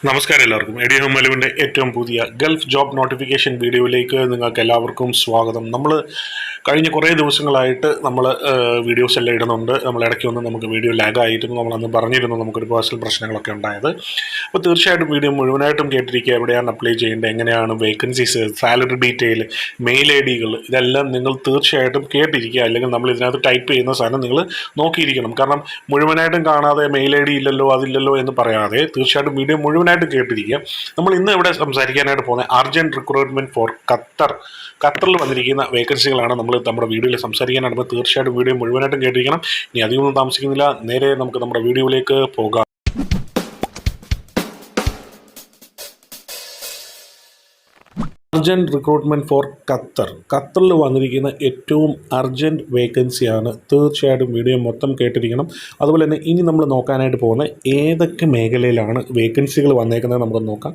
നമസ്കാരം എല്ലാവർക്കും. എഡിയോ മലുവിൻ്റെ ഏറ്റവും പുതിയ ഗൾഫ് ജോബ് നോട്ടിഫിക്കേഷൻ വീഡിയോയിലേക്ക് നിങ്ങൾക്ക് എല്ലാവർക്കും സ്വാഗതം. നമ്മൾ കഴിഞ്ഞ കുറേ ദിവസങ്ങളായിട്ട് നമ്മൾ വീഡിയോസ് എല്ലാം ഇടുന്നുണ്ട്. നമ്മൾ ഇടയ്ക്ക് വന്ന് നമുക്ക് വീഡിയോ ലാഗായിരുന്നു. നമ്മളന്ന് പറഞ്ഞിരുന്നു നമുക്കൊരു പേഴ്സണൽ പ്രശ്നങ്ങളൊക്കെ ഉണ്ടായത്. അപ്പോൾ തീർച്ചയായിട്ടും വീഡിയോ മുഴുവനായിട്ടും കേട്ടിരിക്കുക. എവിടെയാണ് അപ്ലൈ ചെയ്യേണ്ടത്, എങ്ങനെയാണ് vacancies, salary detail, mail I ഡികൾ, ഇതെല്ലാം നിങ്ങൾ തീർച്ചയായിട്ടും കേട്ടിരിക്കുക. അല്ലെങ്കിൽ നമ്മൾ ഇതിനകത്ത് ടൈപ്പ് ചെയ്യുന്ന സാധനം നിങ്ങൾ നോക്കിയിരിക്കണം. കാരണം മുഴുവനായിട്ടും കാണാതെ മെയിൽ ഐ ഡി ഇല്ലല്ലോ അതില്ലല്ലോ എന്ന് പറയാതെ തീർച്ചയായിട്ടും വീഡിയോ മുഴുവനായിട്ട് കേട്ടിരിക്കുക. നമ്മൾ ഇന്ന് ഇവിടെ സംസാരിക്കാനായിട്ട് പോകുന്നത് അർജന്റ് റിക്രൂട്ട്മെന്റ് ഫോർ ഖത്തറിൽ വന്നിരിക്കുന്ന വേക്കൻസികളാണ് നമ്മൾ നമ്മുടെ വീഡിയോയിൽ സംസാരിക്കാനായിട്ട്. തീർച്ചയായിട്ടും വീഡിയോ മുഴുവനായിട്ടും കേട്ടിരിക്കണം. ഇനി അധികമൊന്നും താമസിക്കുന്നില്ല, നേരെ നമുക്ക് നമ്മുടെ വീഡിയോയിലേക്ക് പോകാം. അർജൻറ്റ് റിക്രൂട്ട്മെൻറ്റ് ഫോർ ഖത്തറിൽ വന്നിരിക്കുന്ന ഏറ്റവും അർജൻറ്റ് വേക്കൻസിയാണ്. തീർച്ചയായിട്ടും വീഡിയോ മൊത്തം കേട്ടിരിക്കണം. അതുപോലെ തന്നെ ഇനി നമ്മൾ നോക്കാനായിട്ട് പോകുന്ന ഏതൊക്കെ മേഖലയിലാണ് വേക്കൻസികൾ വന്നേക്കുന്നത് നമുക്ക് നോക്കാം.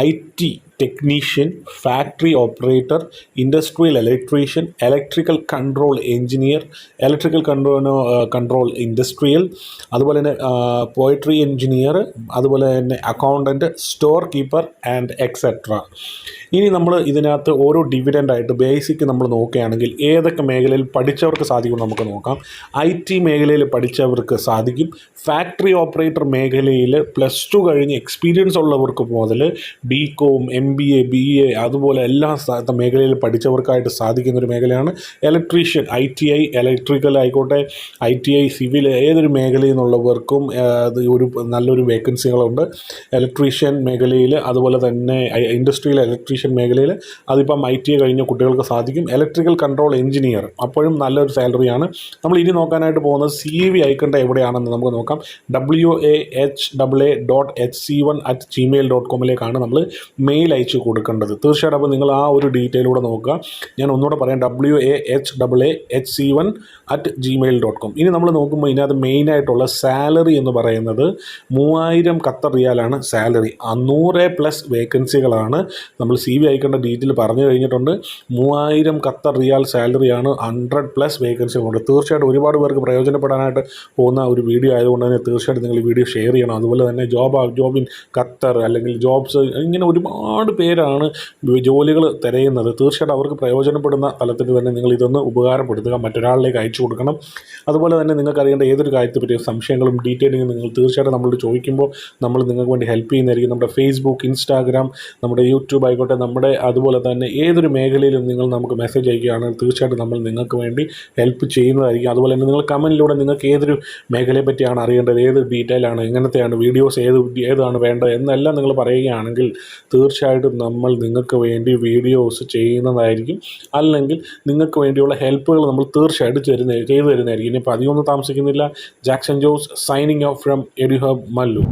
IT technician, factory operator, industrial electrician, electrical control engineer, electrical control industrial, അതുപോലെ തന്നെ പോയട്രി എഞ്ചിനീയർ, അതുപോലെ തന്നെ accountant, store keeper and etcetera. ഇനി നമ്മൾ ഇതിനകത്ത് ഓരോ ഡിവിഡൻ്റായിട്ട് ബേസിക് നമ്മൾ നോക്കുകയാണെങ്കിൽ ഏതൊക്കെ മേഖലയിൽ പഠിച്ചവർക്ക് സാധിക്കും നമുക്ക് നോക്കാം. IT മേഖലയിൽ പഠിച്ചവർക്ക് സാധിക്കും. ഫാക്ടറി ഓപ്പറേറ്റർ മേഖലയിൽ +2 കഴിഞ്ഞ് എക്സ്പീരിയൻസ് ഉള്ളവർക്ക് മുതൽ BCom, MBA, BA അതുപോലെ എല്ലാ മേഖലയിൽ പഠിച്ചവർക്കായിട്ട് സാധിക്കുന്നൊരു മേഖലയാണ് ഇലക്ട്രീഷ്യൻ. ITI ഇലക്ട്രിക്കൽ ആയിക്കോട്ടെ, ITI സിവിൽ, ഏതൊരു മേഖലയിൽ നിന്നുള്ളവർക്കും അത് നല്ലൊരു വേക്കൻസികളുണ്ട്. ഇലക്ട്രീഷ്യൻ മേഖലയിൽ, അതുപോലെ തന്നെ ഇൻഡസ്ട്രിയൽ ഇലക്ട്രീഷ്യൻ മേഖലയിൽ അതിപ്പം ITI കഴിഞ്ഞ കുട്ടികൾക്ക് സാധിക്കും. ഇലക്ട്രിക്കൽ കൺട്രോൾ എഞ്ചിനീയർ അപ്പോഴും നല്ലൊരു സാലറിയാണ്. നമ്മൾ ഇനി നോക്കാനായിട്ട് പോകുന്നത് CV അയക്കേണ്ട എവിടെയാണെന്ന് നമുക്ക് നോക്കാം. waha.hc1@gmail.com നമ്മൾ മെയിൽ അയച്ച് കൊടുക്കേണ്ടത്. തീർച്ചയായിട്ടും അപ്പോൾ നിങ്ങൾ ആ ഒരു ഡീറ്റെയിലൂടെ നോക്കുക. ഞാൻ ഒന്നുകൂടെ പറയാം, waha.hc1@gmail.com. ഇനി നമ്മൾ നോക്കുമ്പോൾ ഇതിനകത്ത് മെയിനായിട്ടുള്ള സാലറി എന്ന് പറയുന്നത് 3000 ഖത്തർ റിയാലാണ് സാലറി. 100+ വേക്കൻസികളാണ്. നമ്മൾ CV അയക്കേണ്ട ഡീറ്റെയിൽ പറഞ്ഞു കഴിഞ്ഞിട്ടുണ്ട്. 3000 ഖത്തർ റിയാൽ സാലറിയാണ്, 100+ വേക്കൻസികളുണ്ട്. തീർച്ചയായിട്ടും ഒരുപാട് പേർക്ക് പ്രയോജനപ്പെടാനായിട്ട് പോകുന്ന ഒരു വീഡിയോ ആയതുകൊണ്ട് തന്നെ തീർച്ചയായിട്ടും നിങ്ങൾ ഈ വീഡിയോ ഷെയർ ചെയ്യണം. അതുപോലെ തന്നെ ജോബ് ഇൻ ഖത്തർ അല്ലെങ്കിൽ ജോബ്സ്, ഇങ്ങനെ ഒരുപാട് പേരാണ് ജോലികൾ തിരയുന്നത്. തീർച്ചയായിട്ടും അവർക്ക് പ്രയോജനപ്പെടുന്ന തലത്തിൽ തന്നെ നിങ്ങൾ ഇതൊന്ന് ഉപകാരപ്പെടുത്തുക, മറ്റൊരാളിലേക്ക് അയച്ചു കൊടുക്കണം. അതുപോലെ തന്നെ നിങ്ങൾക്ക് അറിയേണ്ട ഏതൊരു കാര്യത്തെ പറ്റിയ സംശയങ്ങളും ഡീറ്റെയിലിങ്ങും നിങ്ങൾ തീർച്ചയായിട്ടും നമ്മളോട് ചോദിക്കുമ്പോൾ നമ്മൾ നിങ്ങൾക്ക് വേണ്ടി ഹെൽപ്പ് ചെയ്യുന്നതായിരിക്കും. നമ്മുടെ ഫേസ്ബുക്ക്, ഇൻസ്റ്റാഗ്രാം, നമ്മുടെ യൂട്യൂബ് ആയിക്കോട്ടെ, നമ്മുടെ അതുപോലെ തന്നെ ഏതൊരു മേഖലയിലും നിങ്ങൾ നമുക്ക് മെസ്സേജ് അയക്കുകയാണെങ്കിൽ തീർച്ചയായിട്ടും നമ്മൾ നിങ്ങൾക്ക് വേണ്ടി ഹെൽപ്പ് ചെയ്യുന്നതായിരിക്കും. അതുപോലെ തന്നെ നിങ്ങൾ കമൻറ്റിലൂടെ നിങ്ങൾക്ക് ഏതൊരു മേഖലയെ പറ്റിയാണ് അറിയേണ്ടത്, ഏത് ഡീറ്റെയിലാണ്, എങ്ങനത്തെയാണ് വീഡിയോസ്, ഏതാണ് വേണ്ടത് എന്നെല്ലാം നിങ്ങൾ പറയുകയാണെങ്കിൽ തീർച്ചയായിട്ടും നമ്മൾ നിങ്ങൾക്ക് വേണ്ടി വീഡിയോസ് ചെയ്യുന്നതായിരിക്കും. അല്ലെങ്കിൽ നിങ്ങൾക്ക് വേണ്ടിയുള്ള ഹെൽപ്പുകൾ നമ്മൾ തീർച്ചയായിട്ടും ചെയ്തു തരുന്നതായിരിക്കും. ഇനിയിപ്പോൾ അധികമൊന്നും താമസിക്കുന്നില്ല. Jackson Jose signing off from EduHub Mallu.